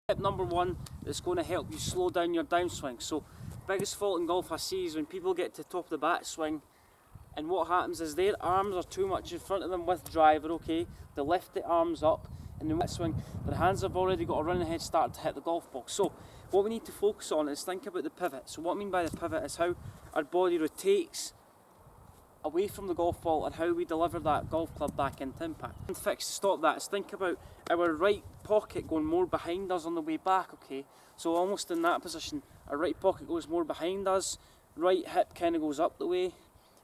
Tip number one is going to help you slow down your downswing. So, biggest fault in golf I see is when people get to the top of the backswing and what happens is their arms are too much in front of them with driver, okay? They lift the arms up and the backswing, their hands have already got a running head start to hit the golf ball. So, what we need to focus on is think about the pivot. So what I mean by the pivot is how our body rotates away from the golf ball and how we deliver that golf club back into impact. And fix to stop that is think about our right pocket going more behind us on the way back, okay? So almost in that position, our right pocket goes more behind us, right hip kind of goes up the way.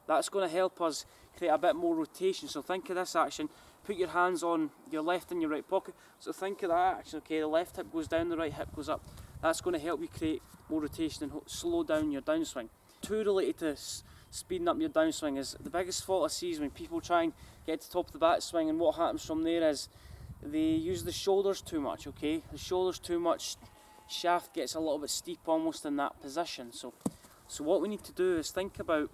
That's going to help us create a bit more rotation. So think of this action, put your hands on your left and your right pocket. So think of that action, okay? The left hip goes down, the right hip goes up. That's going to help you create more rotation and slow down your downswing. Two related to speeding up your downswing is the biggest fault I see is when people try and get to the top of the backswing, and what happens from there is they use the shoulders too much, okay? The shoulders too much, shaft gets a little bit steep almost in that position. So what we need to do is think about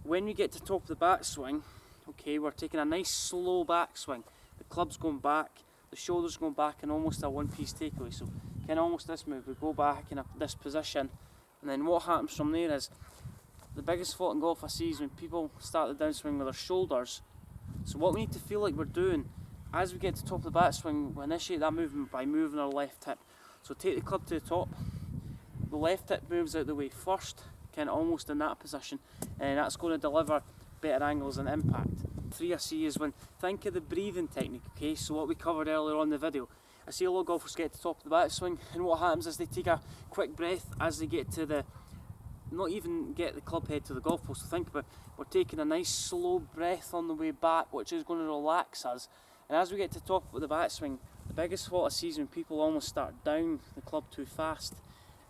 when we get to the top of the backswing, okay, we're taking a nice slow backswing. The club's going back, the shoulders going back, and almost a one-piece takeaway. So kind of almost this move, we go back in this position, and then what happens from there is the biggest fault in golf I see is when people start the downswing with their shoulders. So what we need to feel like we're doing as we get to the top of the backswing, we initiate that movement by moving our left hip. So take the club to the top, the left hip moves out the way first, kind of almost in that position, and that's going to deliver better angles and impact. Three I see is when, think of the breathing technique, okay? So what we covered earlier on in the video, I see a lot of golfers get to the top of the backswing, and what happens is they take a quick breath as they get to the, not even get the club head to the golf post. So think about, we're taking a nice slow breath on the way back, which is going to relax us. And as we get to the top of the backswing, the biggest fault I see is when people almost start down the club too fast,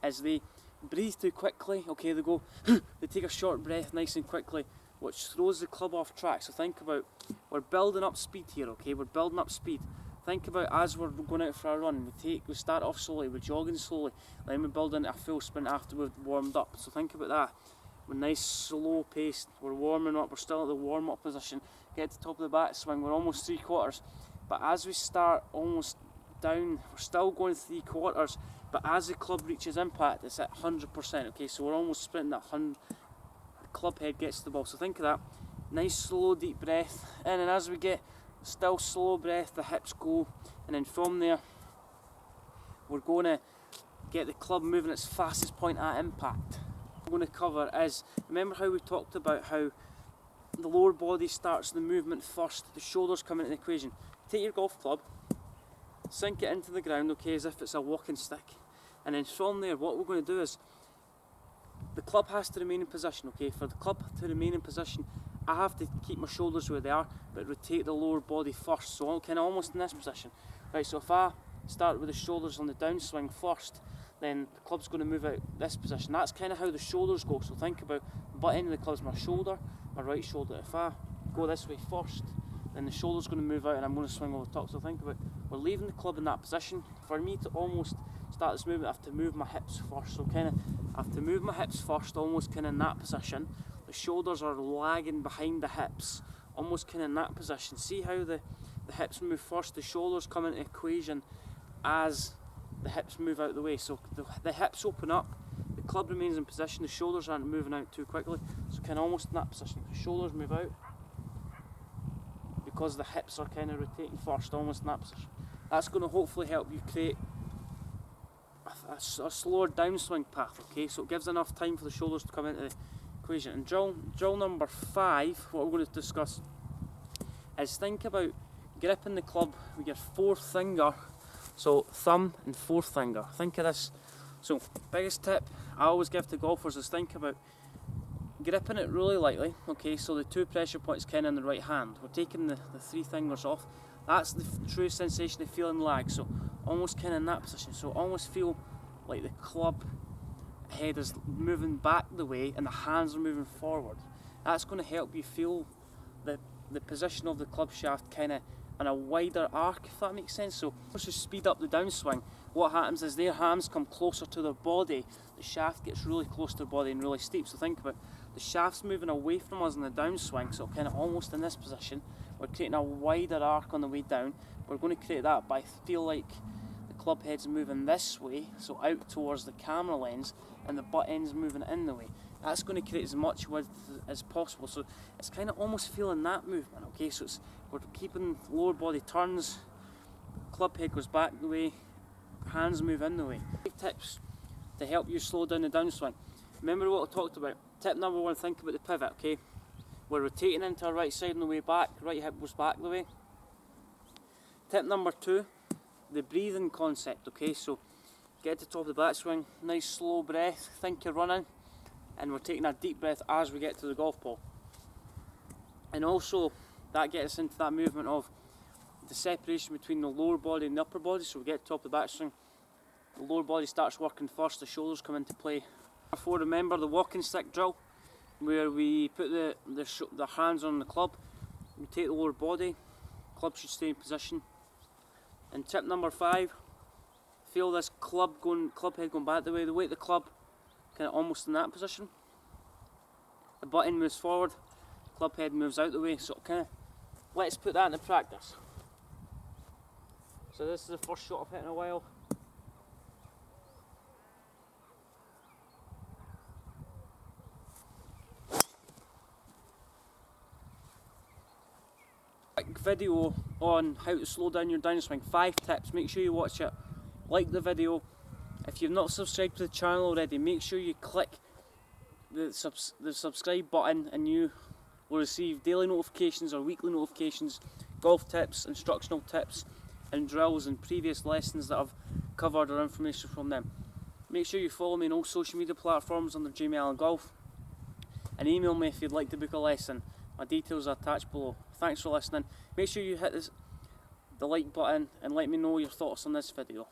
is they breathe too quickly, okay, they go, they take a short breath nice and quickly, which throws the club off track. So think about, we're building up speed here, okay, we're building up speed. Think about as we're going out for a run, we start off slowly, we're jogging slowly, then we build into a full sprint after we've warmed up. So think about that. We're nice slow paced, we're warming up, we're still at the warm up position, get to the top of the backswing, we're almost 3/4. But as we start almost down, we're still going 3/4, but as the club reaches impact, it's at 100%, okay, so we're almost sprinting that 100, the club head gets to the ball. So think of that, nice slow deep breath in, and as we get still slow breath, the hips go, and then from there we're going to get the club moving its fastest point at impact. What we're going to cover is, remember how we talked about how the lower body starts the movement first, the shoulders come into the equation. Take your golf club, sink it into the ground, okay, as if it's a walking stick, and then from there what we're going to do is the club has to remain in position, okay. For the club to remain in position, I have to keep my shoulders where they are, but rotate the lower body first, so I'm kind of almost in this position. Right, so if I start with the shoulders on the downswing first, then the club's going to move out this position. That's kind of how the shoulders go, so think about the butt end of the club's my shoulder, my right shoulder. If I go this way first, then the shoulder's going to move out and I'm going to swing over the top. So think about, we're leaving the club in that position. For me to almost start this movement, I have to move my hips first. So kind of, I have to move my hips first, almost kind of in that position. The shoulders are lagging behind the hips, almost kind of in that position. See how the hips move first, the shoulders come into equation as the hips move out the way. So the hips open up, the club remains in position, the shoulders aren't moving out too quickly. So kind of almost in that position, the shoulders move out because the hips are kind of rotating first, almost in that position. That's going to hopefully help you create a slower downswing path, okay? So it gives enough time for the shoulders to come into the equation. And drill number 5, what we're going to discuss, is think about gripping the club with your fourth finger, so thumb and fourth finger. Think of this. So biggest tip I always give to golfers is think about gripping it really lightly, okay, so the two pressure points kind of in the right hand. We're taking the three fingers off. That's the true sensation of feeling lag, so almost kind of in that position. So almost feel like the club head is moving back the way and the hands are moving forward. That's going to help you feel the position of the club shaft kind of in a wider arc, if that makes sense. So once you speed up the downswing, what happens is their hands come closer to their body, the shaft gets really close to their body and really steep. So think about the shaft's moving away from us in the downswing, so kind of almost in this position. We're creating a wider arc on the way down. We're going to create that by feel like the club head's moving this way, so out towards the camera lens, and the butt end's moving in the way. That's going to create as much width as possible, so it's kind of almost feeling that movement, okay? So we're keeping lower body turns, club head goes back the way, hands move in the way. 5 tips to help you slow down the downswing. Remember what I talked about. Tip number 1, think about the pivot, okay? We're rotating into our right side on the way back, right hip goes back the way. Tip number 2, the breathing concept, okay? So get to the top of the backswing, nice slow breath, think you're running, and we're taking a deep breath as we get to the golf ball. And also that gets us into that movement of the separation between the lower body and the upper body. So we get to the top of the backswing, the lower body starts working first, the shoulders come into play. Therefore, remember the walking stick drill, where we put the hands on the club, we take the lower body, club should stay in position. And tip number 5, feel this club head going back the way, the weight of the club kind of almost in that position. The butt end moves forward, club head moves out the way, so kind of, let's put that into practice. So this is the first shot I've hit in a while. Quick video on how to slow down your downswing. 5 tips, make sure you watch it. Like the video. If you've not subscribed to the channel already, make sure you click the subscribe button and you will receive daily notifications or weekly notifications, golf tips, instructional tips and drills and previous lessons that I've covered or information from them. Make sure you follow me on all social media platforms under Jamie Allan Golf, and email me if you'd like to book a lesson. My details are attached below. Thanks for listening. Make sure you hit the like button and let me know your thoughts on this video.